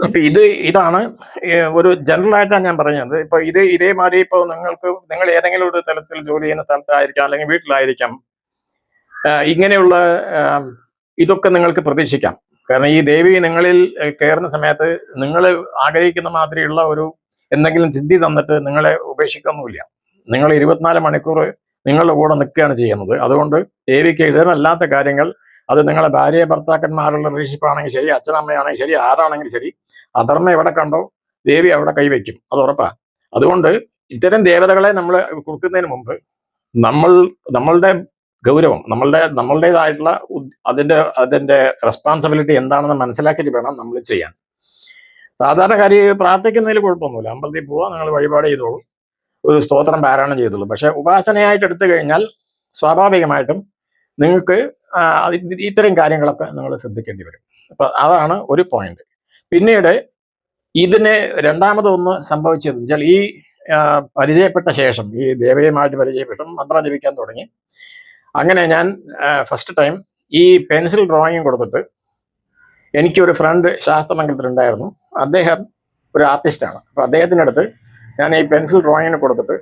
അപ്പൊ ഇതാണ് ഒരു ജനറൽ ആയിട്ടാണ് ഞാൻ പറഞ്ഞത്. ഇപ്പൊ ഇതേമാതിരി ഇപ്പോൾ നിങ്ങൾ ഏതെങ്കിലും ഒരു തലത്തിൽ ജോലി ചെയ്യുന്ന സ്ഥലത്തായിരിക്കാം, അല്ലെങ്കിൽ വീട്ടിലായിരിക്കാം, ഇങ്ങനെയുള്ള ഇതൊക്കെ നിങ്ങൾക്ക് പ്രതീക്ഷിക്കാം. കാരണം ഈ ദേവി നിങ്ങളിൽ കയറുന്ന സമയത്ത് നിങ്ങൾ ആഗ്രഹിക്കുന്ന മാതിരിയുള്ള ഒരു എന്തെങ്കിലും സിദ്ധി തന്നിട്ട് നിങ്ങളെ ഉപേക്ഷിക്കൊന്നുമില്ല. നിങ്ങൾ 24 മണിക്കൂർ നിങ്ങളുടെ കൂടെ നിൽക്കുകയാണ് ചെയ്യുന്നത്. അതുകൊണ്ട് ദേവിക്ക് എഴുതാനല്ലാത്ത കാര്യങ്ങൾ, അത് നിങ്ങളെ ഭാര്യ ഭർത്താക്കന്മാരുള്ള റിലേഷൻഷിപ്പ് ആണെങ്കിൽ ശരി, അച്ഛനമ്മയാണെങ്കിൽ ശരി, ആരാണെങ്കിലും ശരി, അധർമ്മ എവിടെ കണ്ടോ ദേവി അവിടെ കൈവയ്ക്കും, അത് ഉറപ്പാണ്. അതുകൊണ്ട് ഇത്തരം ദേവതകളെ നമ്മൾ കൊടുക്കുന്നതിന് മുമ്പ് നമ്മളുടെ ഗൗരവം, നമ്മളുടേതായിട്ടുള്ള അതിന്റെ റെസ്പോൺസിബിലിറ്റി എന്താണെന്ന് മനസ്സിലാക്കിയിട്ട് വേണം നമ്മൾ ചെയ്യാൻ. സാധാരണക്കാരി പ്രാർത്ഥിക്കുന്നതിൽ കുഴപ്പമൊന്നുമില്ല. അമ്പലത്തിൽ പോവുക, നിങ്ങൾ വഴിപാട് ചെയ്തോളൂ, ഒരു സ്തോത്രം പാരായണം ചെയ്തോളൂ. പക്ഷെ ഉപാസനയായിട്ട് എടുത്തു കഴിഞ്ഞാൽ സ്വാഭാവികമായിട്ടും നിങ്ങൾക്ക് ഇത്തരം കാര്യങ്ങളൊക്കെ നിങ്ങൾ ശ്രദ്ധിക്കേണ്ടി വരും. അപ്പൊ അതാണ് ഒരു പോയിന്റ്. പിന്നീട് ഇതിന് രണ്ടാമതൊന്ന് സംഭവിച്ചതെന്ന് വെച്ചാൽ, ഈ പരിചയപ്പെട്ട ശേഷം, ഈ ദേവയുമായിട്ട് പരിചയപ്പെട്ടു മന്ത്രം ജപിക്കാൻ തുടങ്ങി. അങ്ങനെ ഞാൻ ഫസ്റ്റ് ടൈം ഈ പെൻസിൽ ഡ്രോയിങ് കൊടുത്തിട്ട്, എനിക്കൊരു ഫ്രണ്ട് ശാസ്ത്രമംഗലത്തിലുണ്ടായിരുന്നു. അദ്ദേഹം ഒരു ആർട്ടിസ്റ്റാണ്. അപ്പോൾ അദ്ദേഹത്തിൻ്റെ അടുത്ത് ഞാൻ ഈ പെൻസിൽ ഡ്രോയിങ്ങിന് കൊടുത്തിട്ട്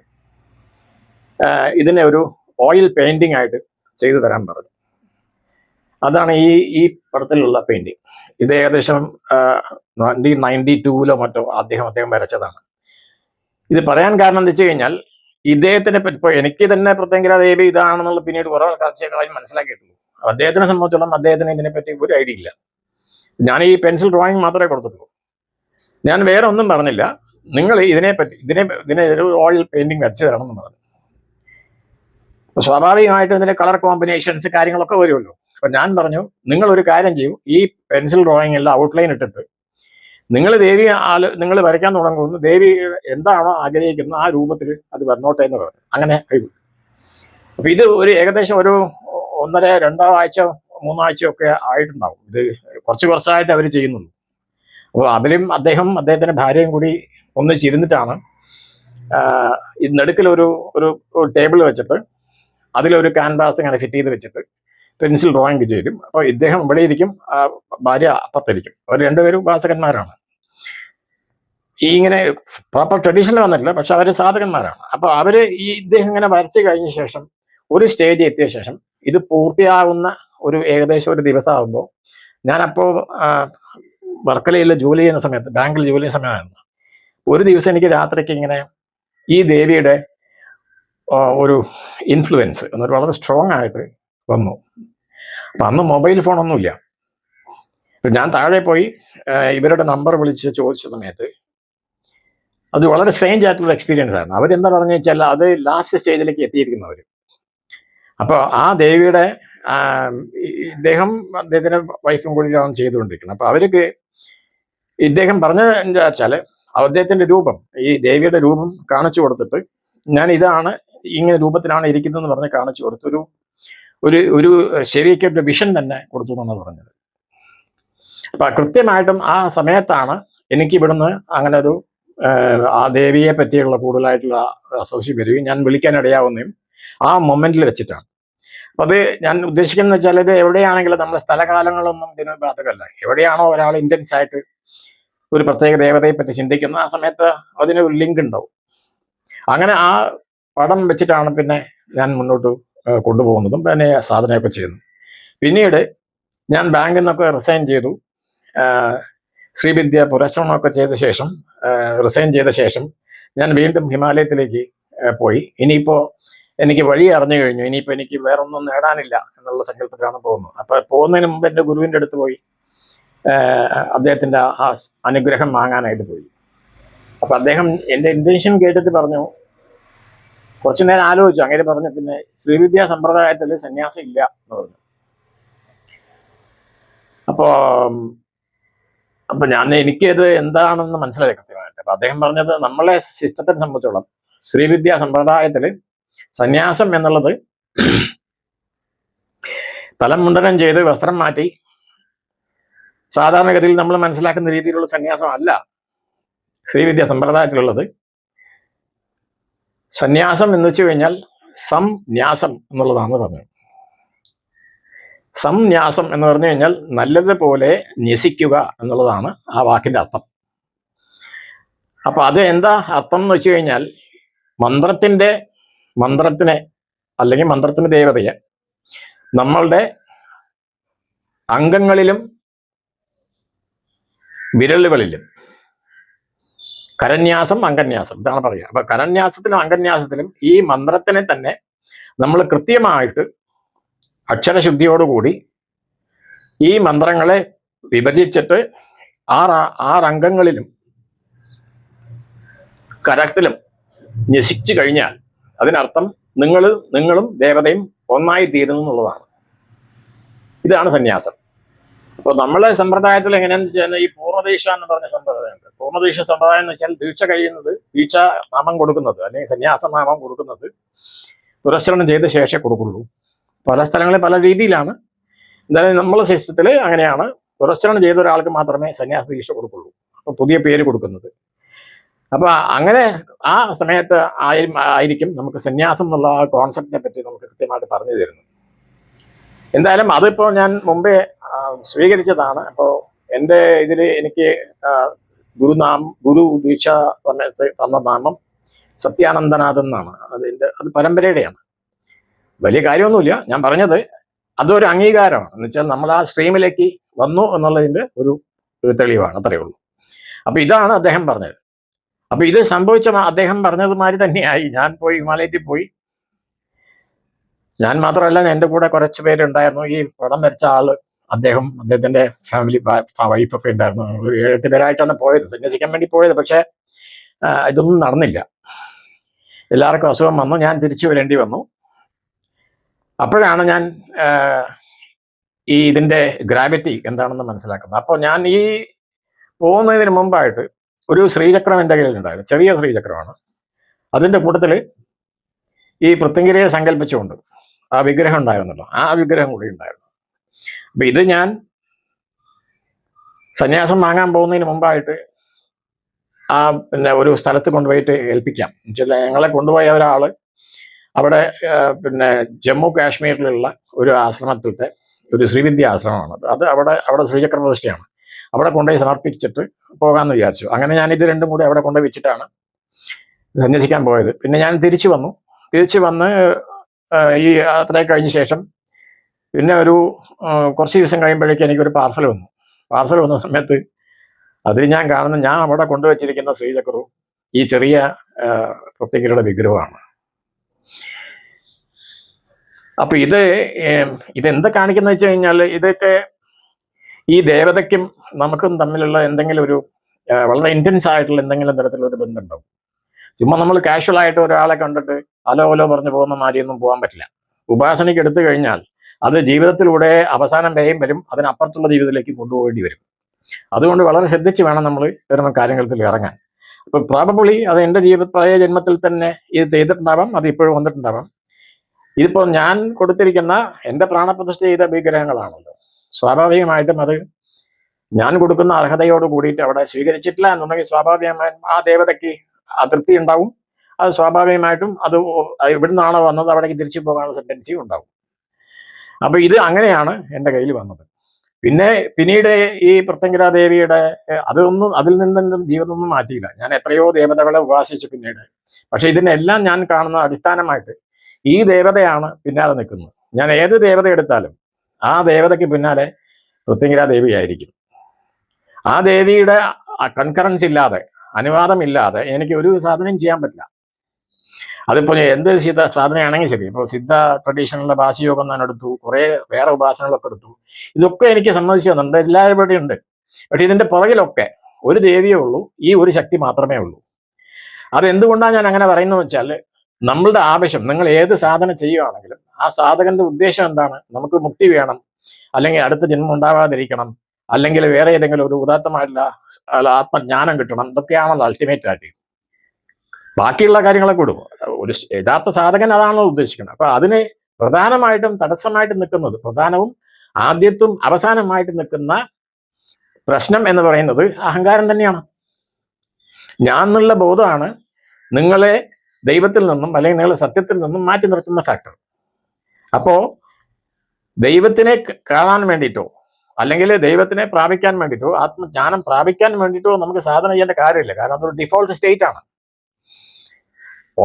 ഇതിനെ ഒരു ഓയിൽ പെയിന്റിംഗ് ആയിട്ട് ചെയ്തു തരാൻ പറഞ്ഞു. അതാണ് ഈ പടത്തിലുള്ള പെയിന്റിങ്. ഇത് ഏകദേശം 1992 മറ്റോ അദ്ദേഹം വരച്ചതാണ്. ഇത് പറയാൻ കാരണം എന്താ വെച്ച് കഴിഞ്ഞാൽ, ഇദ്ദേഹത്തിനെ പറ്റി ഇപ്പോൾ എനിക്ക് തന്നെ പ്രത്യേക ദേവി ഇതാണെന്നുള്ള പിന്നീട് കുറേ കാര്യം മനസ്സിലാക്കിയിട്ടുള്ളൂ. അദ്ദേഹത്തിനെ സംബന്ധിച്ചിടത്തോളം അദ്ദേഹത്തിന് ഇതിനെപ്പറ്റി ഒരു ഐഡിയ ഇല്ല. ഞാൻ ഈ പെൻസിൽ ഡ്രോയിങ് മാത്രമേ കൊടുത്തിട്ടുള്ളൂ. ഞാൻ വേറെ ഒന്നും പറഞ്ഞില്ല. നിങ്ങൾ ഇതിനെ ഒരു ഓയിൽ പെയിന്റിങ് വരച്ചു തരണം എന്ന് പറഞ്ഞു. അപ്പോൾ സ്വാഭാവികമായിട്ടും ഇതിന്റെ കളർ കോമ്പിനേഷൻസ് കാര്യങ്ങളൊക്കെ വരുമല്ലോ. അപ്പം ഞാൻ പറഞ്ഞു, നിങ്ങളൊരു കാര്യം ചെയ്യൂ, ഈ പെൻസിൽ ഡ്രോയിങ്ങിൽ ഔട്ട്ലൈൻ ഇട്ടിട്ട് നിങ്ങൾ വരയ്ക്കാൻ തുടങ്ങുന്നു, ദേവി എന്താണോ ആഗ്രഹിക്കുന്നത് ആ രൂപത്തിൽ അത് വന്നോട്ടെ എന്ന് പറഞ്ഞു. അങ്ങനെ കഴിയും. അപ്പൊ ഇത് ഏകദേശം ഒരു 1.5-2 ആഴ്ച 3 ആഴ്ചയൊക്കെ ആയിട്ടുണ്ടാവും. ഇത് കുറച്ചായിട്ട് അവർ ചെയ്യുന്നുള്ളൂ. അപ്പോൾ അതിലും അദ്ദേഹത്തിന്റെ ഭാര്യയും കൂടി ഒന്നിച്ചിരുന്നിട്ടാണ് ഇത് നടുക്കിലൊരു ടേബിൾ വെച്ചിട്ട് അതിലൊരു ക്യാൻവാസ് ഇങ്ങനെ ഫിറ്റ് ചെയ്ത് വെച്ചിട്ട് പെൻസിൽ ഡ്രോയിങ് ചെയ്യും. അപ്പോൾ ഇദ്ദേഹം ഇവിടെ ഇരിക്കും, ഭാര്യ അപ്പുറത്തിരിക്കും. അവർ രണ്ടുപേരും ഉപാസകന്മാരാണ്. ഇങ്ങനെ പ്രോപ്പർ ട്രഡീഷണൽ വന്നിട്ടില്ല, പക്ഷെ അവർ സാധകന്മാരാണ്. അപ്പോൾ ഇദ്ദേഹം ഇങ്ങനെ വരച്ചു കഴിഞ്ഞ ശേഷം ഒരു സ്റ്റേജ് എത്തിയ ശേഷം ഇത് പൂർത്തിയാകുന്ന ഏകദേശം ഒരു ദിവസമാകുമ്പോൾ, ഞാനപ്പോൾ വർക്കലയിൽ ജോലി ചെയ്യുന്ന സമയത്ത്, ബാങ്കിൽ ജോലി ചെയ്യുന്ന സമയമായിരുന്നു. ഒരു ദിവസം എനിക്ക് രാത്രിക്ക് ഇങ്ങനെ ഈ ദേവിയുടെ ഒരു ഇൻഫ്ലുവൻസ് എന്നിട്ട് വളരെ സ്ട്രോങ് ആയിട്ട് വന്നു. അപ്പം അന്ന് മൊബൈൽ ഫോണൊന്നുമില്ല. ഞാൻ താഴെ പോയി ഇവരുടെ നമ്പർ വിളിച്ച് ചോദിച്ച സമയത്ത് അത് വളരെ സ്ട്രേഞ്ച് ആയിട്ടുള്ള എക്സ്പീരിയൻസ് ആണ്. അവരെന്താ പറഞ്ഞു വെച്ചാൽ, അത് ലാസ്റ്റ് സ്റ്റേജിലേക്ക് എത്തിയിരിക്കുന്നവർ. അപ്പോൾ ആ ദേവിയുടെ അദ്ദേഹത്തിന്റെ വൈഫും കൂടിയാണ് ചെയ്തുകൊണ്ടിരിക്കുന്നത്. അപ്പോൾ അവർക്ക് ഇദ്ദേഹം പറഞ്ഞത് എന്താ വെച്ചാൽ, അദ്ദേഹത്തിന്റെ രൂപം, ഈ ദേവിയുടെ രൂപം കാണിച്ചു കൊടുത്തിട്ട്, ഞാൻ ഇതാണ് ഇങ്ങനെ രൂപത്തിലാണ് ഇരിക്കുന്നതെന്ന് പറഞ്ഞ് കാണിച്ചു കൊടുത്തു. ഒരു ശരിക്കൊരു വിഷൻ തന്നെ കൊടുത്തു എന്നാണ് പറഞ്ഞത്. അപ്പൊ കൃത്യമായിട്ടും ആ സമയത്താണ് എനിക്ക് ഇവിടുന്ന് അങ്ങനെ ആ ദേവിയെ പറ്റിയുള്ള കൂടുതലായിട്ടുള്ള അസോസിയേഷൻ വരികയും ഞാൻ വിളിക്കാനിടയാവുന്നതും ആ മൊമെന്റിൽ വെച്ചിട്ടാണ്. അപ്പൊ അത് ഞാൻ ഉദ്ദേശിക്കുന്നത് വെച്ചാൽ, ഇത് എവിടെയാണെങ്കിലും നമ്മുടെ സ്ഥലകാലങ്ങളൊന്നും ഇതിന് ബാധകമല്ല. എവിടെയാണോ ഒരാൾ ഇന്റൻസ് ആയിട്ട് ഒരു പ്രത്യേക ദേവതയെ പറ്റി ചിന്തിക്കുന്ന ആ സമയത്ത് അതിനൊരു ലിങ്ക് ഉണ്ടാവും. അങ്ങനെ ആ പടം വെച്ചിട്ടാണ് പിന്നെ ഞാൻ മുന്നോട്ട് കൊണ്ടുപോകുന്നതും പിന്നെ സാധനയൊക്കെ ചെയ്യുന്നു. പിന്നീട് ഞാൻ ബാങ്കിൽ നിന്നൊക്കെ റിസൈൻ ചെയ്തു. ശ്രീവിദ്യ പുരസ്കരണമൊക്കെ ചെയ്ത ശേഷം, റിസൈൻ ചെയ്ത ശേഷം ഞാൻ വീണ്ടും ഹിമാലയത്തിലേക്ക് പോയി. ഇനിയിപ്പോൾ എനിക്ക് വഴി അറിഞ്ഞു കഴിഞ്ഞു. ഇനിയിപ്പോൾ എനിക്ക് വേറൊന്നും നേടാനില്ല എന്നുള്ള സങ്കല്പത്തിലാണ് പോകുന്നത്. അപ്പോൾ പോകുന്നതിന് മുമ്പ് എൻ്റെ ഗുരുവിൻ്റെ അടുത്ത് പോയി അദ്ദേഹത്തിൻ്റെ ആ അനുഗ്രഹം വാങ്ങാനായിട്ട് പോയി. അപ്പം അദ്ദേഹം എൻ്റെ ഇൻറ്റൻഷൻ കേട്ടിട്ട് പറഞ്ഞു, കുറച്ചു നേരം ആലോചിച്ചു. അങ്ങനെ പറഞ്ഞു, പിന്നെ ശ്രീവിദ്യാ സമ്പ്രദായത്തിൽ സന്യാസം ഇല്ല എന്ന് പറഞ്ഞു. അപ്പൊ എനിക്കത് എന്താണെന്ന് മനസ്സിലായി കൃത്യമായിട്ട്. അപ്പൊ അദ്ദേഹം പറഞ്ഞത്, നമ്മളെ സിസ്റ്റത്തിനെ സംബന്ധിച്ചോളം ശ്രീവിദ്യാ സമ്പ്രദായത്തിൽ സന്യാസം എന്നുള്ളത് തലം മുണ്ടനം ചെയ്ത് വസ്ത്രം മാറ്റി സാധാരണഗതിയിൽ നമ്മൾ മനസ്സിലാക്കുന്ന രീതിയിലുള്ള സന്യാസം അല്ല ശ്രീവിദ്യാ സമ്പ്രദായത്തിലുള്ളത്. സന്യാസം എന്ന് വെച്ച് കഴിഞ്ഞാൽ സംന്യാസം എന്നുള്ളതാണ് പറഞ്ഞത്. സംന്യാസം എന്ന് പറഞ്ഞു കഴിഞ്ഞാൽ നല്ലതുപോലെ ന്യസിക്കുക എന്നുള്ളതാണ് ആ വാക്കിന്റെ അർത്ഥം. അപ്പൊ അത് എന്താ അർത്ഥം എന്ന് വെച്ച് കഴിഞ്ഞാൽ മന്ത്രത്തിനെ അല്ലെങ്കിൽ മന്ത്രത്തിന്റെ ദേവതയെ നമ്മളുടെ അംഗങ്ങളിലും വിരലുകളിലും കരന്യാസം അംഗന്യാസം ഇതാണ് പറയുക. അപ്പൊ കരന്യാസത്തിലും അംഗന്യാസത്തിലും ഈ മന്ത്രത്തിനെ തന്നെ നമ്മൾ കൃത്യമായിട്ട് അക്ഷരശുദ്ധിയോടുകൂടി ഈ മന്ത്രങ്ങളെ വിഭജിച്ചിട്ട് ആറംഗങ്ങളിലും കരത്തിലും ന്യസിച്ചു കഴിഞ്ഞാൽ അതിനർത്ഥം നിങ്ങളും ദേവതയും ഒന്നായി തീരുന്നു എന്നുള്ളതാണ്. ഇതാണ് സന്യാസം. അപ്പോൾ നമ്മളെ സമ്പ്രദായത്തിൽ എങ്ങനെയാന്ന് വെച്ചാൽ ഈ പൂർണ്ണദീക്ഷ എന്ന് പറഞ്ഞ സമ്പ്രദായമുണ്ട്. പൂർണ്ണദീക്ഷ സമ്പ്രദായം എന്ന് വെച്ചാൽ ദീക്ഷ നാമം കൊടുക്കുന്നത് അല്ലെങ്കിൽ സന്യാസ നാമം കൊടുക്കുന്നത് പുരസ്കരണം ചെയ്ത ശേഷമേ കൊടുക്കുള്ളൂ. പല സ്ഥലങ്ങളിൽ പല രീതിയിലാണ്. എന്തായാലും നമ്മളെ സിസ്റ്റത്തിൽ അങ്ങനെയാണ്. പുരസ്കരണം ചെയ്ത ഒരാൾക്ക് മാത്രമേ സന്യാസ ദീക്ഷ കൊടുക്കുള്ളൂ, അപ്പോൾ പുതിയ പേര് കൊടുക്കുന്നത്. അപ്പൊ അങ്ങനെ ആ സമയത്ത് ആയിരിക്കും നമുക്ക് സന്യാസം എന്നുള്ള ആ കോൺസെപ്റ്റിനെ പറ്റി നമുക്ക് കൃത്യമായിട്ട് പറഞ്ഞു തരുന്നത്. എന്തായാലും അതിപ്പോൾ ഞാൻ മുമ്പേ സ്വീകരിച്ചതാണ്. അപ്പോൾ എൻ്റെ ഇതിൽ എനിക്ക് ഗുരു ദീക്ഷ സമയത്ത് തന്ന നാമം സത്യാനന്ദനാഥൻ എന്നാണ്. അത് പരമ്പരയുടെയാണ്. വലിയ കാര്യമൊന്നുമില്ല. ഞാൻ പറഞ്ഞത് അതൊരു അംഗീകാരമാണ്. എന്ന് വെച്ചാൽ നമ്മൾ ആ സ്ട്രീമിലേക്ക് വന്നു എന്നുള്ളതിൻ്റെ ഒരു തെളിവാണ്, അത്രയേ ഉള്ളൂ. അപ്പൊ ഇതാണ് അദ്ദേഹം പറഞ്ഞത്. അപ്പൊ ഇത് സംഭവിച്ച അദ്ദേഹം പറഞ്ഞതുമാതിരി തന്നെയായി. ഞാൻ പോയി ഹിമാലയത്തിൽ പോയി. ഞാൻ മാത്രമല്ല, എൻ്റെ കൂടെ കുറച്ച് പേരുണ്ടായിരുന്നു. ഈ പടം വരച്ച ആള് അദ്ദേഹത്തിന്റെ ഫാമിലി വൈഫൊക്കെ ഉണ്ടായിരുന്നു. ഒരു 7-8 പേരായിട്ടാണ് പോയത്, സന്യസിക്കാൻ വേണ്ടി പോയത്. പക്ഷെ ഇതൊന്നും നടന്നില്ല. എല്ലാവർക്കും അസുഖം വന്നു. ഞാൻ തിരിച്ചു വരേണ്ടി വന്നു. അപ്പോഴാണ് ഞാൻ ഇതിന്റെ ഗ്രാവിറ്റി എന്താണെന്ന് മനസ്സിലാക്കുന്നത്. അപ്പോൾ ഞാൻ ഈ പോകുന്നതിന് മുമ്പായിട്ട് ഒരു ശ്രീചക്രം എൻ്റെ കയ്യിലുണ്ടായിരുന്നു. ചെറിയ ശ്രീചക്രമാണ്. അതിൻ്റെ കൂട്ടത്തിൽ ഈ പൃഥ്വിഗിരിയെ സങ്കല്പിച്ചുകൊണ്ട് ആ വിഗ്രഹം ഉണ്ടായിരുന്നല്ലോ, ആ വിഗ്രഹം കൂടി ഉണ്ടായിരുന്നു. അപ്പൊ ഇത് ഞാൻ സന്യാസം വാങ്ങാൻ പോകുന്നതിന് മുമ്പായിട്ട് പിന്നെ ഒരു സ്ഥലത്ത് കൊണ്ടുപോയിട്ട് ഏൽപ്പിക്കാം. ഞങ്ങളെ കൊണ്ടുപോയ ഒരാള് അവിടെ പിന്നെ ജമ്മു കാശ്മീരിലുള്ള ഒരു ആശ്രമത്തിലത്തെ ഒരു ശ്രീവിദ്യ ആശ്രമമാണ്. അത് അവിടെ ശ്രീചക്ര പ്രതിഷ്ഠയാണ്. അവിടെ കൊണ്ടുപോയി സമർപ്പിച്ചിട്ട് പോകാമെന്ന് വിചാരിച്ചു. അങ്ങനെ ഞാൻ ഇത് രണ്ടും കൂടി അവിടെ കൊണ്ടുപോയി വെച്ചിട്ടാണ് സന്യസിക്കാൻ പോയത്. പിന്നെ ഞാൻ തിരിച്ചു വന്ന് ഈ യാത്ര കഴിഞ്ഞ ശേഷം പിന്നെ ഒരു കുറച്ച് ദിവസം കഴിയുമ്പോഴേക്കും എനിക്കൊരു പാർസൽ വന്ന സമയത്ത് അതിൽ ഞാൻ അവിടെ കൊണ്ടുവച്ചിരിക്കുന്ന ശ്രീചക്രവും ഈ ചെറിയ പൃഥ്വിഗിരിയുടെ വിഗ്രഹമാണ്. അപ്പൊ ഇതെന്താ കാണിക്കുന്ന വെച്ച് കഴിഞ്ഞാൽ ഇതൊക്കെ ഈ ദേവതയ്ക്കും നമുക്കും തമ്മിലുള്ള എന്തെങ്കിലും ഒരു വളരെ ഇന്റൻസ് ആയിട്ടുള്ള എന്തെങ്കിലും തരത്തിലുള്ള ഒരു ബന്ധം ഉണ്ടാവും. ചുമ്മാ നമ്മൾ കാഷ്വൽ ആയിട്ട് ഒരാളെ കണ്ടിട്ട് അലോ പറഞ്ഞു പോകുന്ന മാതിരിയൊന്നും പോകാൻ പറ്റില്ല. ഉപാസനയ്ക്ക് എടുത്തു കഴിഞ്ഞാൽ അത് ജീവിതത്തിലൂടെ അവസാനം വരും, അതിനപ്പുറത്തുള്ള ജീവിതത്തിലേക്ക് കൊണ്ടുപോകേണ്ടി വരും. അതുകൊണ്ട് വളരെ ശ്രദ്ധിച്ച് വേണം നമ്മൾ ഇത്തരം കാര്യങ്ങളിൽ ഇറങ്ങാൻ. അപ്പൊ പ്രോബബിളി അത് എൻ്റെ പഴയ ജന്മത്തിൽ തന്നെ ഇത് ചെയ്തിട്ടുണ്ടാവാം, അത് ഇപ്പോഴും വന്നിട്ടുണ്ടാവാം. ഇതിപ്പോൾ ഞാൻ കൊടുത്തിരിക്കുന്ന എൻ്റെ പ്രാണപ്രതിഷ്ഠ ചെയ്ത വിഗ്രഹങ്ങളാണല്ലോ. സ്വാഭാവികമായിട്ടും അത് ഞാൻ കൊടുക്കുന്ന അർഹതയോട് കൂടിയിട്ട് അവിടെ സ്വീകരിച്ചിട്ടില്ല എന്നുണ്ടെങ്കിൽ സ്വാഭാവികമായും ആ ദേവതയ്ക്ക് അതൃപ്തി ഉണ്ടാവും. അത് സ്വാഭാവികമായിട്ടും അത് എവിടുന്നാണോ വന്നത് അവിടേക്ക് തിരിച്ചു പോകാനുള്ള ടെൻഡൻസിയും ഉണ്ടാവും. അപ്പൊ ഇത് അങ്ങനെയാണ് എൻ്റെ കയ്യിൽ വന്നത്. പിന്നീട് ഈ പൃഥ്വിഗിരാ ദേവിയുടെ അതിൽ നിന്നും ജീവിതമൊന്നും മാറ്റിയില്ല. ഞാൻ എത്രയോ ദേവതകളെ ഉപാസിച്ചു പിന്നീട്. പക്ഷെ ഇതിനെല്ലാം ഞാൻ കാണുന്ന അടിസ്ഥാനമായിട്ട് ഈ ദേവതയാണ് പിന്നാലെ നിൽക്കുന്നത്. ഞാൻ ഏത് ദേവത എടുത്താലും ആ ദേവതയ്ക്ക് പിന്നാലെ പൃഥ്വിഗിരാ ദേവിയായിരിക്കും. ആ ദേവിയുടെ കൺകറൻസ് ഇല്ലാതെ, അനുവാദമില്ലാതെ എനിക്ക് ഒരു സാധനം ചെയ്യാൻ പറ്റില്ല. അതിപ്പോൾ എന്ത് സാധനയാണെങ്കിൽ ശരി. ഇപ്പോൾ സിദ്ധ ട്രഡീഷണലുള്ള ഭാഷയോഗം ഞാൻ എടുത്തു, കുറേ വേറെ ഉപാസനകളൊക്കെ എടുത്തു. ഇതൊക്കെ എനിക്ക് സമ്മതിച്ചു തന്നിട്ടുണ്ട്, എല്ലാവരുടെയും ഉണ്ട്. പക്ഷെ ഇതിന്റെ പുറകിലൊക്കെ ഒരു ദേവിയേ ഉള്ളൂ, ഈ ഒരു ശക്തി മാത്രമേ ഉള്ളൂ. അതെന്തുകൊണ്ടാണ് ഞാൻ അങ്ങനെ പറയുന്നത് വെച്ചാൽ, നമ്മളുടെ ആവശ്യം, നിങ്ങൾ ഏത് സാധന ചെയ്യുകയാണെങ്കിലും ആ സാധകന്റെ ഉദ്ദേശം എന്താണ്? നമുക്ക് മുക്തി വേണം, അല്ലെങ്കിൽ അടുത്ത ജന്മം ഉണ്ടാവാതിരിക്കണം, അല്ലെങ്കിൽ വേറെ ഏതെങ്കിലും ഒരു ഉദാത്തമായിട്ടുള്ള ആത്മജ്ഞാനം കിട്ടണം. ഇതൊക്കെയാണല്ലോ അൾട്ടിമേറ്റ് ആയിട്ട്. ബാക്കിയുള്ള കാര്യങ്ങളൊക്കെ വിടും. ഒരു യഥാർത്ഥ സാധകൻ അതാണല്ലോ ഉദ്ദേശിക്കുന്നത്. അപ്പൊ അതിന് പ്രധാനമായിട്ടും തടസ്സമായിട്ട് നിൽക്കുന്നത്, പ്രധാനവും ആദ്യത്തും അവസാനമായിട്ട് നിൽക്കുന്ന പ്രശ്നം എന്ന് പറയുന്നത് അഹങ്കാരം തന്നെയാണ്. ഞാൻ എന്നുള്ള ബോധമാണ് നിങ്ങളെ ദൈവത്തിൽ നിന്നും അല്ലെങ്കിൽ നിങ്ങളെ സത്യത്തിൽ നിന്നും മാറ്റി നിർത്തുന്ന ഫാക്ടർ. അപ്പോ ദൈവത്തിനെ കാണാൻ വേണ്ടിയിട്ടോ അല്ലെങ്കിൽ ദൈവത്തിനെ പ്രാപിക്കാൻ വേണ്ടിയിട്ടോ ആത്മജ്ഞാനം പ്രാപിക്കാൻ വേണ്ടിയിട്ടോ നമുക്ക് സാധന ചെയ്യേണ്ട കാര്യമില്ല. കാരണം അതൊരു ഡിഫോൾട്ട് സ്റ്റേറ്റ് ആണ്.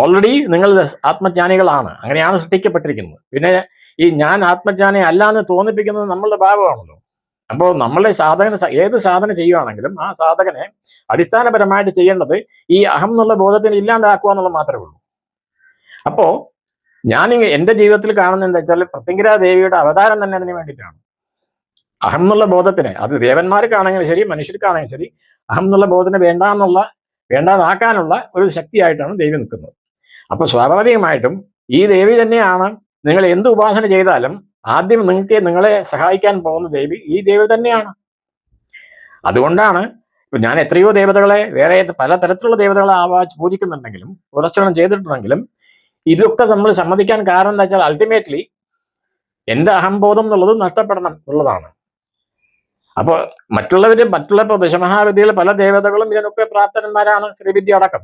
ഓൾറെഡി നിങ്ങൾ ആത്മജ്ഞാനികളാണ്, അങ്ങനെയാണ് സൃഷ്ടിക്കപ്പെട്ടിരിക്കുന്നത്. പിന്നെ ഈ ഞാൻ ആത്മജ്ഞാനി അല്ല എന്ന് തോന്നിപ്പിക്കുന്നത് നമ്മളുടെ ഭാഗമാണല്ലോ. അപ്പോൾ നമ്മളുടെ ഏത് സാധന ചെയ്യുകയാണെങ്കിലും ആ സാധകനെ അടിസ്ഥാനപരമായിട്ട് ചെയ്യേണ്ടത് ഈ അഹം എന്നുള്ള ബോധത്തിന് ഇല്ലാണ്ടാക്കുക എന്നുള്ളത് മാത്രമേ ഉള്ളൂ. അപ്പോ ഞാൻ എന്റെ ജീവിതത്തിൽ കാണുന്നത് എന്താ വെച്ചാൽ പ്രത്യങ്കിരാ ദേവിയുടെ അവതാരം തന്നെ അതിന് വേണ്ടിയിട്ടാണ്. അഹം എന്നുള്ള ബോധത്തിന്, അത് ദേവന്മാർക്കാണെങ്കിലും ശരി മനുഷ്യർക്കാണെങ്കിലും ശരി, അഹം എന്നുള്ള ബോധത്തിന് വേണ്ടാതാക്കാനുള്ള ഒരു ശക്തിയായിട്ടാണ് ദേവി നിൽക്കുന്നത്. അപ്പൊ സ്വാഭാവികമായിട്ടും ഈ ദേവി തന്നെയാണ്. നിങ്ങൾ എന്ത് ഉപാസന ചെയ്താലും ആദ്യം നിങ്ങളെ സഹായിക്കാൻ പോകുന്ന ദേവി ഈ ദേവി തന്നെയാണ്. അതുകൊണ്ടാണ് ഞാൻ എത്രയോ ദേവതകളെ, വേറെ പലതരത്തിലുള്ള ദേവതകളെ പൂജിക്കുന്നുണ്ടെങ്കിലും പുരസ്കരണം ചെയ്തിട്ടുണ്ടെങ്കിലും ഇതൊക്കെ നമ്മൾ സമ്മതിക്കാൻ കാരണം എന്താ വെച്ചാൽ അൾട്ടിമേറ്റ്ലി എന്റെ അഹംബോധം എന്നുള്ളത് നഷ്ടപ്പെടണം എന്നുള്ളതാണ്. അപ്പോൾ മറ്റുള്ള ദശമഹാവിദ്യയിലെ പല ദേവതകളും ഇതിനൊക്കെ പ്രാപ്തന്മാരാണ്, ശ്രീവിദ്യ അടക്കം.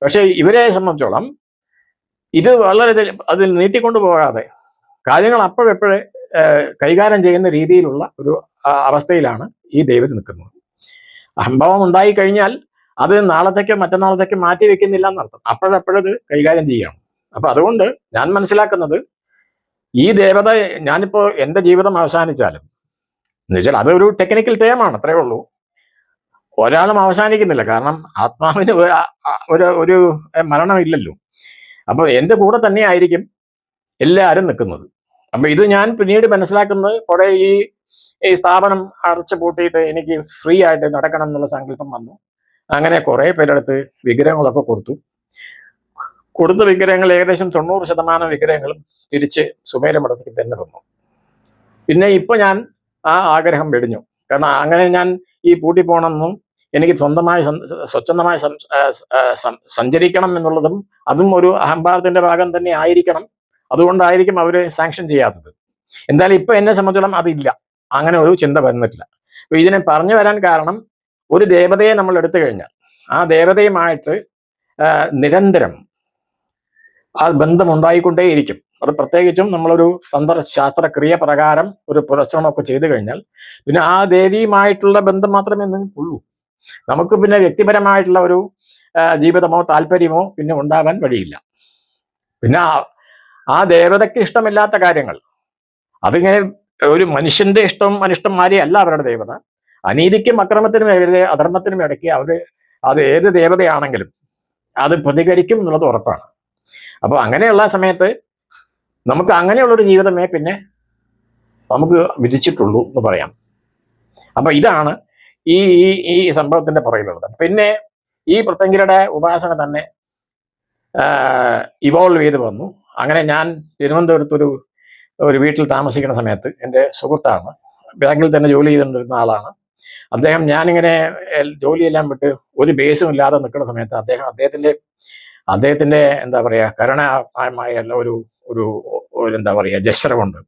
പക്ഷെ ഇവരെ സംബന്ധിച്ചോളം ഇത് വളരെ അതിൽ നീട്ടിക്കൊണ്ടു പോകാതെ കാര്യങ്ങൾ അപ്പോഴെപ്പോഴേ കൈകാര്യം ചെയ്യുന്ന രീതിയിലുള്ള ഒരു അവസ്ഥയിലാണ് ഈ ദേവത നിൽക്കുന്നത്. അഹംഭാവം ഉണ്ടായി കഴിഞ്ഞാൽ അത് നാളത്തേക്കോ മറ്റന്നാളത്തേക്കോ മാറ്റി വെക്കുന്നില്ല എന്നർത്ഥം. അപ്പോഴപ്പോഴത് കൈകാര്യം ചെയ്യണം. അപ്പൊ അതുകൊണ്ട് ഞാൻ മനസ്സിലാക്കുന്നത് ഈ ദേവത, ഞാനിപ്പോ എന്റെ ജീവിതം അവസാനിച്ചാലും എന്ന് വെച്ചാൽ അതൊരു ടെക്നിക്കൽ ടേമാണ്, അത്രേ ഉള്ളൂ. ഒരാളും അവസാനിക്കുന്നില്ല. കാരണം ആത്മാവിന് ഒരു മരണമില്ലല്ലോ. അപ്പൊ എന്റെ കൂടെ തന്നെ ആയിരിക്കും എല്ലാവരും നിൽക്കുന്നത്. അപ്പൊ ഇത് ഞാൻ പിന്നീട് മനസ്സിലാക്കുന്നത് കുറെ ഈ സ്ഥാപനം അടച്ചു പൂട്ടിയിട്ട് എനിക്ക് ഫ്രീ ആയിട്ട് നടക്കണം എന്നുള്ള സങ്കല്പം വന്നു. അങ്ങനെ കുറെ പേരെടുത്ത് വിഗ്രഹങ്ങളൊക്കെ കൊടുത്ത വിഗ്രഹങ്ങൾ ഏകദേശം 90% വിഗ്രഹങ്ങളും തിരിച്ച് സുമേരമഠത്തിൽ തന്നെ വന്നു. പിന്നെ ഇപ്പൊ ഞാൻ ആ ആഗ്രഹം വെടിഞ്ഞു. കാരണം അങ്ങനെ ഞാൻ ഈ പൂട്ടി പോകണമെന്നും എനിക്ക് സ്വച്ഛന്തമായി സഞ്ചരിക്കണം എന്നുള്ളതും അതും ഒരു അഹംഭാവത്തിന്റെ ഭാഗം തന്നെ ആയിരിക്കണം. അതുകൊണ്ടായിരിക്കും അവര് സാങ്ഷൻ ചെയ്യാത്തത്. എന്തായാലും ഇപ്പൊ എന്നെ സംബന്ധിച്ചോളം അതില്ല, അങ്ങനെ ഒരു ചിന്ത വന്നിട്ടില്ല. അപ്പൊ ഇതിനെ പറഞ്ഞു വരാൻ കാരണം, ഒരു ദേവതയെ നമ്മൾ എടുത്തു കഴിഞ്ഞാൽ ആ ദേവതയുമായിട്ട് നിരന്തരം ആ ബന്ധം ഉണ്ടായിക്കൊണ്ടേയിരിക്കും. അത് പ്രത്യേകിച്ചും നമ്മളൊരു തന്ത്രശാസ്ത്ര ക്രിയ പ്രകാരം ഒരു പുരസ്കരണമൊക്കെ ചെയ്തു കഴിഞ്ഞാൽ പിന്നെ ആ ദേവിയുമായിട്ടുള്ള ബന്ധം മാത്രമേ ഉള്ളൂ. നമുക്ക് പിന്നെ വ്യക്തിപരമായിട്ടുള്ള ഒരു ജീവിതമോ താല്പര്യമോ പിന്നെ ഉണ്ടാവാൻ വഴിയില്ല. പിന്നെ ആ ദേവതയ്ക്ക് ഇഷ്ടമില്ലാത്ത കാര്യങ്ങൾ, അതിങ്ങനെ ഒരു മനുഷ്യന്റെ ഇഷ്ടം അനിഷ്ടം മാതിരിയല്ല അവരുടെ ദേവത. അനീതിക്കും അക്രമത്തിനും അധർമ്മത്തിനും ഇടയ്ക്ക് അത് ഏത് ദേവതയാണെങ്കിലും അത് പ്രതികരിക്കും എന്നുള്ളത് ഉറപ്പാണ്. അപ്പോൾ അങ്ങനെയുള്ള സമയത്ത് നമുക്ക് അങ്ങനെയുള്ളൊരു ജീവിതമേ പിന്നെ നമുക്ക് വിധിച്ചിട്ടുള്ളൂ എന്ന് പറയാം. അപ്പൊ ഇതാണ് ഈ സംഭവത്തിന്റെ പുറകിലുള്ളത്. പിന്നെ ഈ പ്രത്യങ്കിരയുടെ ഉപാസന തന്നെ ഇവോൾവ് ചെയ്ത് വന്നു. അങ്ങനെ ഞാൻ തിരുവനന്തപുരത്ത് ഒരു വീട്ടിൽ താമസിക്കുന്ന സമയത്ത് എൻ്റെ സുഹൃത്താണ്, ബാങ്കിൽ തന്നെ ജോലി ചെയ്തുകൊണ്ടിരുന്ന ആളാണ് അദ്ദേഹം. ഞാനിങ്ങനെ ജോലിയെല്ലാം വിട്ട് ഒരു ബേസും ഇല്ലാതെ നിൽക്കുന്ന സമയത്ത് അദ്ദേഹത്തിന്റെ എന്താ പറയുക, കരുണാമയ ഒരു എന്താ പറയുക ജസ്റ്റർ കൊണ്ട്,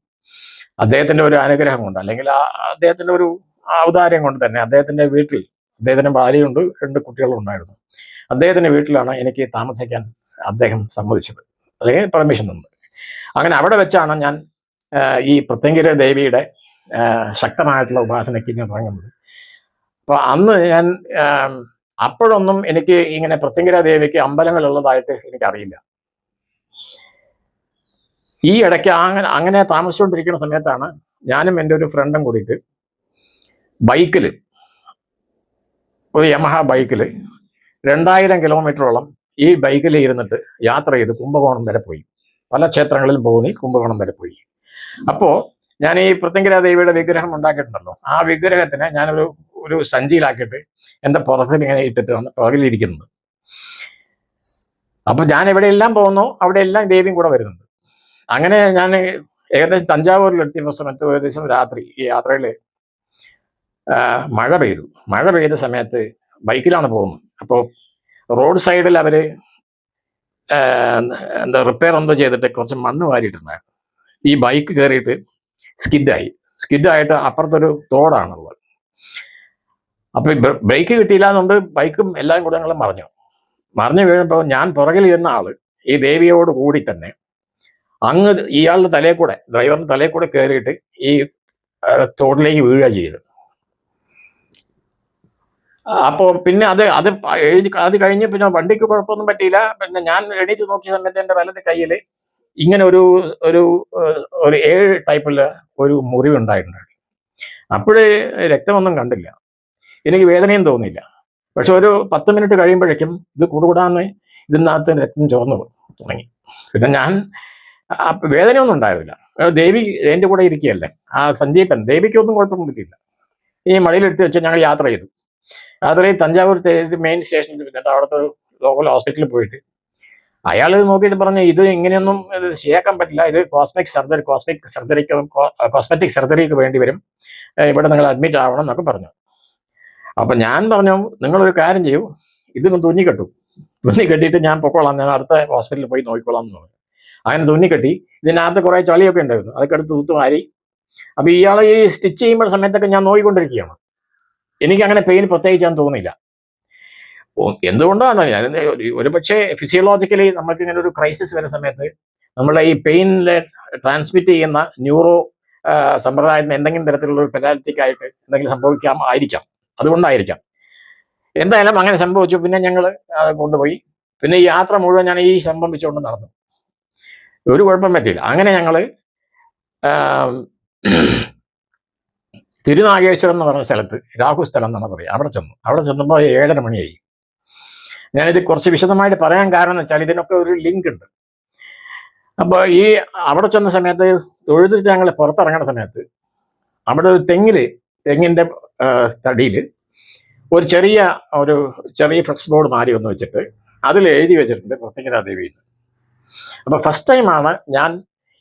അദ്ദേഹത്തിന്റെ ഒരു അനുഗ്രഹം കൊണ്ട്, അല്ലെങ്കിൽ അദ്ദേഹത്തിന്റെ ഒരു ഔദാര്യം കൊണ്ട് തന്നെ അദ്ദേഹത്തിന്റെ വീട്ടിൽ, അദ്ദേഹത്തിന്റെ ഭാര്യയുണ്ട്, 2 കുട്ടികളും ഉണ്ടായിരുന്നു. അദ്ദേഹത്തിന്റെ വീട്ടിലാണ് എനിക്ക് താമസിക്കാൻ അദ്ദേഹം സമ്മതിച്ചത്, അല്ലെങ്കിൽ പെർമിഷൻ ഉണ്ട്. അങ്ങനെ അവിടെ വെച്ചാണ് ഞാൻ ഈ പ്രത്യങ്കിര ദേവിയുടെ ശക്തമായിട്ടുള്ള ഉപാസനയ്ക്ക് ഞാൻ തുടങ്ങുന്നത്. അപ്പൊ അന്ന് ഞാൻ അപ്പോഴൊന്നും എനിക്ക് ഇങ്ങനെ പ്രത്യങ്കിര ദേവിക്ക് അമ്പലങ്ങളുള്ളതായിട്ട് എനിക്കറിയില്ല. ഈ ഇടയ്ക്ക് അങ്ങനെ താമസിച്ചുകൊണ്ടിരിക്കുന്ന സമയത്താണ് ഞാനും എൻ്റെ ഒരു ഫ്രണ്ടും കൂടിയിട്ട് ബൈക്കിൽ, ഒരു യമഹ ബൈക്കിൽ 2000 കിലോമീറ്ററോളം ഈ ബൈക്കിൽ ഇരുന്നിട്ട് യാത്ര ചെയ്ത് കുംഭകോണം വരെ പോയി. പല ക്ഷേത്രങ്ങളിലും പോകുന്ന കുംഭകോണം വരെ പോയി. അപ്പോൾ ഞാൻ ഈ പ്രത്യങ്കിര ദേവിയുടെ വിഗ്രഹം ഉണ്ടാക്കിയിട്ടുണ്ടല്ലോ, ആ വിഗ്രഹത്തിനെ ഞാനൊരു സഞ്ചിയിലാക്കിയിട്ട് എൻ്റെ പുറത്തിൽ ഇങ്ങനെ ഇട്ടിട്ടാണ് പുറകിലിരിക്കുന്നത്. അപ്പൊ ഞാൻ എവിടെയെല്ലാം പോകുന്നു അവിടെയെല്ലാം ദേവിയും കൂടെ വരുന്നുണ്ട്. അങ്ങനെ ഞാൻ ഏകദേശം തഞ്ചാവൂരിലെത്തിയ സമയത്ത് ഏകദേശം രാത്രി ഈ യാത്രയിൽ മഴ പെയ്ത സമയത്ത് ബൈക്കിലാണ് പോകുന്നത്. അപ്പോൾ റോഡ് സൈഡിൽ അവര് എന്താ റിപ്പയർ എന്തോ ചെയ്തിട്ട് കുറച്ച് മണ്ണ് വാരിയിട്ടുണ്ടായിരുന്നു. ഈ ബൈക്ക് കയറിയിട്ട് സ്കിഡായിട്ട് അപ്പുറത്തൊരു തോടാണുള്ളത്. അപ്പൊ ബ്രേക്ക് കിട്ടിയില്ല എന്നുകൊണ്ട് ബൈക്കും എല്ലാം കൂടെ ഞങ്ങൾ മറിഞ്ഞു വീഴുമ്പോൾ ഞാൻ പുറകിൽ ഇരുന്ന ആള് ഈ ദേവിയോട് കൂടി തന്നെ അങ്ങ് ഇയാളുടെ തലയിൽ കൂടെ, ഡ്രൈവറിന്റെ തലയിൽ കൂടെ കയറിയിട്ട് ഈ തോട്ടിലേക്ക് വീഴുക ചെയ്തു. അപ്പോൾ പിന്നെ അത് കഴിഞ്ഞ് പിന്നെ വണ്ടിക്ക് കുഴപ്പമൊന്നും പറ്റിയില്ല. പിന്നെ ഞാൻ എണീറ്റ് നോക്കിയ സമയത്ത് എൻ്റെ വലത് കയ്യിൽ ഇങ്ങനെ ഒരു ഒരു ഒരു 7 ടൈപ്പിൽ ഒരു മുറിവുണ്ടായിട്ടുണ്ട്. അപ്പോഴേ രക്തമൊന്നും കണ്ടില്ല, എനിക്ക് വേദനയും തോന്നിയില്ല. പക്ഷെ ഒരു 10 മിനിറ്റ് കഴിയുമ്പോഴേക്കും ഇത് കൂടുകൂടാന്ന് ഇതിനകത്ത് രക്തം ചോർന്നു തുടങ്ങി. പിന്നെ ഞാൻ വേദനയൊന്നും ഉണ്ടായിരുന്നില്ല. ദേവി എൻ്റെ കൂടെ ഇരിക്കുകയല്ലേ, ആ സഞ്ജീതൻ, ദേവിക്കൊന്നും കുഴപ്പമൊന്നും പറ്റിയില്ല. ഈ മടിയിലെടുത്ത് വെച്ച് ഞങ്ങൾ യാത്ര ചെയ്തു. തഞ്ചാവൂർ മെയിൻ സ്റ്റേഷനിൽ എന്നിട്ട് അവിടുത്തെ ലോക്കൽ ഹോസ്പിറ്റലിൽ പോയിട്ട് അയാൾ നോക്കിയിട്ട് പറഞ്ഞു, ഇത് ഇങ്ങനെയൊന്നും ഇത് ശരിയാക്കാൻ പറ്റില്ല, ഇത് കോസ്മെറ്റിക് സർജറിക്ക് വേണ്ടി വരും, ഇവിടെ നിങ്ങൾ അഡ്മിറ്റ് ആവണം എന്നൊക്കെ പറഞ്ഞു. അപ്പം ഞാൻ പറഞ്ഞു, നിങ്ങളൊരു കാര്യം ചെയ്യൂ, ഇതൊന്ന് തുന്നിക്കെട്ടിയിട്ട് ഞാൻ പൊക്കോളാം, ഞാൻ അടുത്ത ഹോസ്പിറ്റലിൽ പോയി നോക്കിക്കോളാം എന്ന് പറഞ്ഞു. അങ്ങനെ തുന്നിക്കെട്ടി. ഇതിനകത്ത് കുറേ ചളിയൊക്കെ ഉണ്ടായിരുന്നു, അതൊക്കെ എടുത്ത് തൂത്തുമാരി. അപ്പം ഇയാൾ ഈ സ്റ്റിച്ച് ചെയ്യുമ്പോൾ സമയത്തൊക്കെ ഞാൻ നോക്കിക്കൊണ്ടിരിക്കുകയാണ്. എനിക്ക് അങ്ങനെ പെയിൻ പ്രത്യേകിച്ച് ഞാൻ തോന്നിയില്ല. എന്തുകൊണ്ടാണ് ഒരു പക്ഷേ ഫിസിയോളജിക്കലി നമുക്ക് ഇങ്ങനെ ഒരു ക്രൈസിസ് വരുന്ന സമയത്ത് നമ്മളെ ഈ പെയിനിലെ ട്രാൻസ്മിറ്റ് ചെയ്യുന്ന ന്യൂറോ സമ്പ്രദായത്തിന് എന്തെങ്കിലും തരത്തിലുള്ള ഒരു പെനാൽറ്റിക് ആയിട്ട് എന്തെങ്കിലും ആയിരിക്കാം, അതുകൊണ്ടായിരിക്കാം. എന്തായാലും അങ്ങനെ സംഭവിച്ചു. പിന്നെ ഞങ്ങൾ കൊണ്ടുപോയി. പിന്നെ ഈ യാത്ര മുഴുവൻ ഞാൻ ഈ സംഭവിച്ചുകൊണ്ട് നടന്നു, ഒരു കുഴപ്പം പറ്റിയില്ല. അങ്ങനെ ഞങ്ങൾ തിരുനാഗേശ്വരം എന്ന് പറഞ്ഞ സ്ഥലത്ത്, രാഹുസ്ഥലം എന്നാണ് പറയുക, അവിടെ ചെന്നപ്പോൾ 7:30 മണിയായി. ഞാനിത് കുറച്ച് വിശദമായിട്ട് പറയാൻ കാരണം എന്ന് വെച്ചാൽ ഇതിനൊക്കെ ഒരു ലിങ്ക് ഉണ്ട്. അപ്പോൾ അവിടെ ചെന്ന സമയത്ത് തൊഴുതിട്ട് ഞങ്ങൾ പുറത്തിറങ്ങുന്ന സമയത്ത് അവിടെ ഒരു തെങ്ങിൻ്റെ തടിയിൽ ഒരു ചെറിയ ഫ്ലെക്സ് ബോർഡ് മാറി ഒന്ന് വെച്ചിട്ട് അതിൽ എഴുതി വെച്ചിട്ടുണ്ട് പ്രത്യംഗരാ ദേവി എന്ന്. അപ്പോൾ ഫസ്റ്റ് ടൈമാണ് ഞാൻ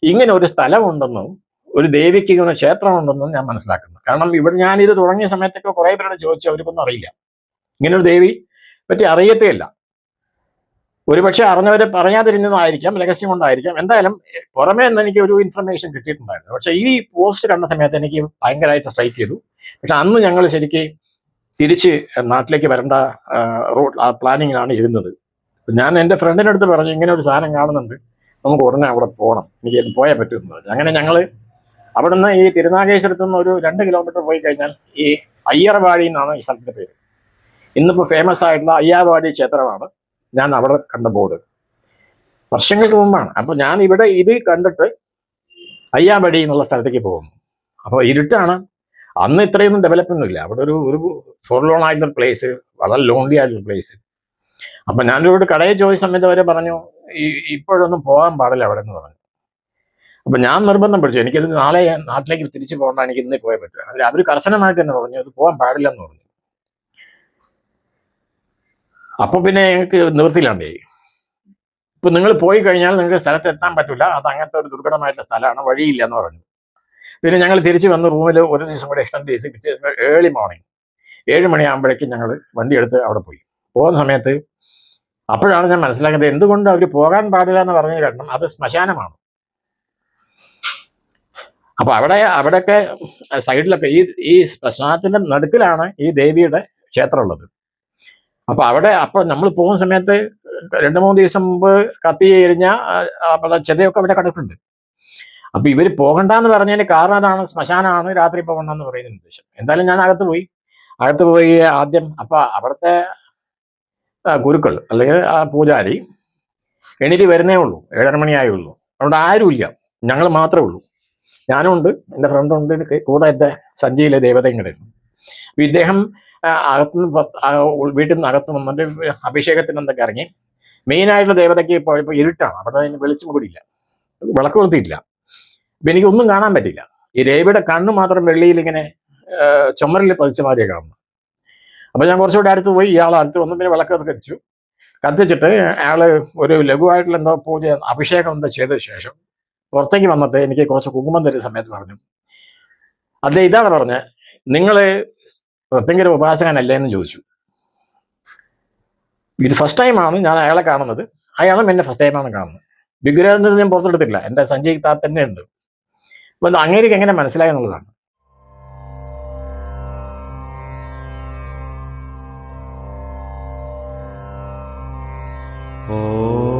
ഇങ്ങനെ ഒരു സ്ഥലമുണ്ടെന്നും ഒരു ദേവിക്ക് ഇങ്ങനെ ക്ഷേത്രമുണ്ടെന്നും ഞാൻ മനസ്സിലാക്കുന്നത്. കാരണം ഇവിടെ ഞാനിത് തുടങ്ങിയ സമയത്തൊക്കെ കുറേ പേരോട് ചോദിച്ചു, അവർക്കൊന്നും അറിയില്ല, ഇങ്ങനൊരു ദേവി പറ്റി അറിയത്തേ ഇല്ല. ഒരുപക്ഷെ അറിഞ്ഞവരെ പറയാതിരുന്നതായിരിക്കാം, രഹസ്യം കൊണ്ടായിരിക്കാം. എന്തായാലും പുറമേ നിന്ന് എനിക്ക് ഒരു ഇൻഫർമേഷൻ കിട്ടിയിട്ടുണ്ടായിരുന്നു. പക്ഷെ ഈ പോസ്റ്റ് കണ്ട സമയത്ത് എനിക്ക് ഭയങ്കരമായിട്ട് സ്ട്രൈക്ക് ചെയ്തു. പക്ഷെ അന്ന് ഞങ്ങൾ ശരിക്കും തിരിച്ച് നാട്ടിലേക്ക് വരേണ്ട പ്ലാനിങ്ങിലാണ് ഇരുന്നത്. ഞാൻ എൻ്റെ ഫ്രണ്ടിൻ്റെ അടുത്ത് പറഞ്ഞു, ഇങ്ങനെ ഒരു സാധനം കാണുന്നുണ്ട്, നമുക്ക് ഉടനെ അവിടെ പോകണം, എനിക്ക് അത് പോയാൽ പറ്റുമെന്ന് പറഞ്ഞു. അങ്ങനെ ഞങ്ങൾ അവിടെ നിന്ന് ഈ തിരുനാഗേശ്വരത്ത് നിന്ന് ഒരു 2 കിലോമീറ്റർ പോയി കഴിഞ്ഞാൽ ഈ അയ്യർവാടി എന്നാണ് ഈ സ്ഥലത്തിൻ്റെ പേര്. ഇന്നിപ്പോൾ ഫേമസ് ആയിട്ടുള്ള അയ്യാർവാടി ക്ഷേത്രമാണ് ഞാൻ അവിടെ കണ്ട ബോർഡ്, വർഷങ്ങൾക്ക് മുമ്പാണ്. അപ്പോൾ ഞാൻ ഇവിടെ ഇത് കണ്ടിട്ട് അയ്യാർവാടി എന്നുള്ള സ്ഥലത്തേക്ക് പോകുന്നു. അപ്പോൾ ഇരുട്ടാണ്, അന്ന് ഇത്രയൊന്നും ഡെവലപ്പൊന്നും ഇല്ല. അവിടെ ഒരു ഫോർലോൺ ആയിട്ടുള്ള പ്ലേസ്, വളരെ ലോൺലി ആയിട്ടുള്ള പ്ലേസ്. അപ്പം ഞാനൊരു കടയിൽ ചോദിച്ച സമയത്ത് അവരെ പറഞ്ഞു, ഇപ്പോഴൊന്നും പോകാൻ പാടില്ല അവിടെ എന്ന് പറഞ്ഞു. അപ്പം ഞാൻ നിർബന്ധം പിടിച്ചു, എനിക്കത് നാളെ നാട്ടിലേക്ക് തിരിച്ചു പോകണ്ട, എനിക്ക് ഇന്നേ പോയാൽ പറ്റില്ല. അതിൽ അവർ കർശനമായിട്ട് തന്നെ പറഞ്ഞു, അത് പോകാൻ പാടില്ല എന്ന് പറഞ്ഞു. അപ്പോൾ പിന്നെ ഞങ്ങൾക്ക് നിവൃത്തിയില്ലാണ്ടായി. ഇപ്പം നിങ്ങൾ പോയി കഴിഞ്ഞാൽ നിങ്ങൾക്ക് സ്ഥലത്ത് എത്താൻ പറ്റില്ല, അത് അങ്ങനത്തെ ഒരു ദുർഘടമായിട്ടുള്ള സ്ഥലമാണ്, വഴിയില്ല എന്ന് പറഞ്ഞു. പിന്നെ ഞങ്ങൾ തിരിച്ച് വന്ന് റൂമിൽ ഒരു ദിവസം കൂടെ എക്സ്റ്റെൻഡ് ചെയ്ത് പിറ്റേ ദിവസം ഏർലി മോർണിംഗ് 7 മണിയാകുമ്പോഴേക്കും ഞങ്ങൾ വണ്ടി എടുത്ത് അവിടെ പോയി. പോകുന്ന സമയത്ത് അപ്പോഴാണ് ഞാൻ മനസ്സിലാക്കുന്നത് എന്തുകൊണ്ട് അവർ പോകാൻ പാടില്ല എന്ന് പറഞ്ഞത്. കാരണം അത് ശ്മശാനമാണ്. അപ്പോൾ അവിടെയൊക്കെ സൈഡിലൊക്കെ ഈ ശ്മശാനത്തിൻ്റെ നടുക്കിലാണ് ഈ ദേവിയുടെ ക്ഷേത്രം ഉള്ളത്. അപ്പോൾ നമ്മൾ പോകുന്ന സമയത്ത് 2-3 ദിവസം മുമ്പ് കത്തി എരിഞ്ഞ ചെതയൊക്കെ അവിടെ കിടക്കുന്നുണ്ട്. അപ്പോൾ ഇവർ പോകണ്ടെന്ന് പറഞ്ഞതിന് കാരണം അതാണ്, ശ്മശാനമാണ്, രാത്രി പോകണ്ടെന്ന് പറയുന്ന ഉദ്ദേശം. എന്തായാലും ഞാൻ അകത്ത് പോയി ആദ്യം. അപ്പോൾ അവിടുത്തെ ഗുരുക്കൾ അല്ലെങ്കിൽ ആ പൂജാരി എണീറ്റ് വരുന്നേ ഉള്ളൂ, 7:30 മണിയായുള്ളൂ. അവിടെ ആരുമില്ല, ഞങ്ങൾ മാത്രമേ ഉള്ളൂ. ഞാനും ഉണ്ട്, എൻ്റെ ഫ്രണ്ടും ഉണ്ട്, കൂടെ എൻ്റെ സഞ്ചിയിലെ ദേവതയും കിടക്കുന്നു. അപ്പോൾ ഇദ്ദേഹം വീട്ടിൽ നിന്ന് അകത്ത് വന്നിട്ട് അഭിഷേകത്തിന് എന്തൊക്കെ ഇറങ്ങി. മെയിനായിട്ടുള്ള ദേവതയ്ക്ക് ഇപ്പോൾ ഇരുട്ടാണ്, അവിടെ വെളിച്ചം കൂടിയില്ല, വിളക്ക് കൊളുത്തിയില്ല. അപ്പം എനിക്കൊന്നും കാണാൻ പറ്റില്ല. ഈ ദേവിയുടെ കണ്ണ് മാത്രം വെള്ളിയിൽ ഇങ്ങനെ ചുമരിൽ പതിച്ച മാതിരിയെ കാണുന്നു. അപ്പോൾ ഞാൻ കുറച്ചുകൂടെ അടുത്ത് പോയി, ഇയാൾ അടുത്ത് വന്ന് പിന്നെ വിളക്ക് കത്തിച്ചിട്ട് അയാൾ ഒരു ലഘുവായിട്ടുള്ള എന്തോ അഭിഷേകം എന്തോ ചെയ്ത ശേഷം പുറത്തേക്ക് വന്നിട്ട് എനിക്ക് കുറച്ച് കുങ്കുമം തരുന്ന സമയത്ത് പറഞ്ഞു, അദ്ദേഹം ഇതാണ് പറഞ്ഞത്, നിങ്ങൾ പ്രത്യംഗര ഉപാസകനല്ലേ എന്ന് ചോദിച്ചു. ഇത് ഫസ്റ്റ് ടൈമാണ് ഞാൻ അയാളെ കാണുന്നത്, അയാളും എന്നെ ഫസ്റ്റ് ടൈമാണ് കാണുന്നത്. വിഗ്രഹത്തിൽ ഞാൻ പുറത്തെടുത്തിട്ടില്ല, എൻ്റെ സഞ്ജയ് താൻ തന്നെ ഉണ്ട്. അപ്പം അങ്ങേക്ക് എങ്ങനെ മനസ്സിലായി എന്നുള്ളതാണ്. Oh